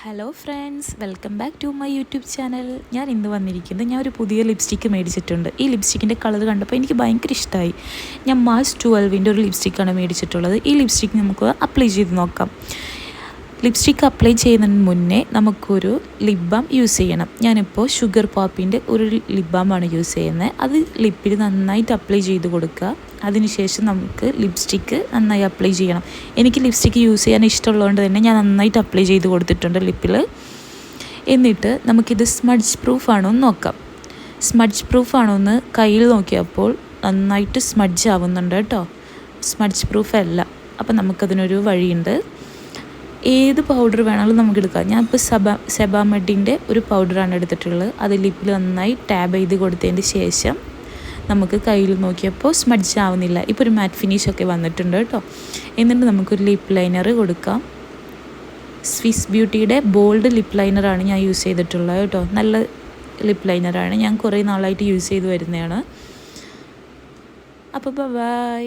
Hello friends, welcome back to my YouTube channel. ഞാൻ ഇന്ന് വന്നിരിക്കുന്നത് ഞാൻ ഒരു പുതിയ ലിപ്സ്റ്റിക്ക് മേടിച്ചിട്ടുണ്ട്. ഈ ലിപ്സ്റ്റിക്കിൻ്റെ കളർ കണ്ടപ്പോൾ എനിക്ക് ഭയങ്കര ഇഷ്ടമായി. ഞാൻ മാർസ് 12ൻ്റെ ഒരു ലിപ്സ്റ്റിക്കാണ് മേടിച്ചിട്ടുള്ളത്. ഈ ലിപ്സ്റ്റിക്ക് നമുക്ക് അപ്ലൈ ചെയ്ത് നോക്കാം. ലിപ്സ്റ്റിക്ക് അപ്ലൈ ചെയ്യുന്നതിന് മുന്നേ നമുക്കൊരു ലിപ് ബാം യൂസ് ചെയ്യണം. ഞാനിപ്പോൾ ഷുഗർ പോപ്പിൻ്റെ ഒരു ലിപ് ബാമാണ് യൂസ് ചെയ്യുന്നത്. അത് ലിപ്പിൽ നന്നായിട്ട് അപ്ലൈ ചെയ്ത് കൊടുക്കുക. അതിനുശേഷം നമുക്ക് ലിപ്സ്റ്റിക്ക് നന്നായി അപ്ലൈ ചെയ്യണം. എനിക്ക് ലിപ്സ്റ്റിക്ക് യൂസ് ചെയ്യാൻ ഇഷ്ടമുള്ളതുകൊണ്ട് തന്നെ ഞാൻ നന്നായിട്ട് അപ്ലൈ ചെയ്ത് കൊടുത്തിട്ടുണ്ട് ലിപ്പിൽ. എന്നിട്ട് നമുക്കിത് സ്മഡ്ജ് പ്രൂഫാണോ എന്ന് നോക്കാം. സ്മഡ്ജ് പ്രൂഫാണോ എന്ന് കയ്യിൽ നോക്കിയപ്പോൾ നന്നായിട്ട് സ്മഡ്ജ് ആവുന്നുണ്ട് കേട്ടോ. സ്മഡ്ജ് പ്രൂഫ് അല്ല. അപ്പം നമുക്കതിനൊരു വഴിയുണ്ട്. ഏത് പൗഡർ വേണമെങ്കിലും നമുക്ക് എടുക്കാം. ഞാൻ ഇപ്പോൾ സെബാമെഡിൻ്റെ ഒരു പൗഡറാണ് എടുത്തിട്ടുള്ളത്. അത് ലിപ്പിൽ നന്നായി ടാബ് ചെയ്ത് കൊടുത്തതിന് ശേഷം നമുക്ക് കയ്യിൽ നോക്കിയപ്പോൾ സ്മഡ്ജ് ആവുന്നില്ല. ഇപ്പോൾ ഒരു മാറ്റ് ഫിനിഷൊക്കെ വന്നിട്ടുണ്ട് കേട്ടോ. എന്നിട്ട് നമുക്കൊരു ലിപ്പ് ലൈനർ കൊടുക്കാം. സ്വിസ് ബ്യൂട്ടിയുടെ ബോൾഡ് ലിപ്പ് ലൈനറാണ് ഞാൻ യൂസ് ചെയ്തിട്ടുള്ളത് കേട്ടോ. നല്ല ലിപ്പ് ലൈനറാണ്. ഞാൻ കുറേ നാളായിട്ട് യൂസ് ചെയ്ത് വരുന്നതാണ്. അപ്പോൾ ബൈ.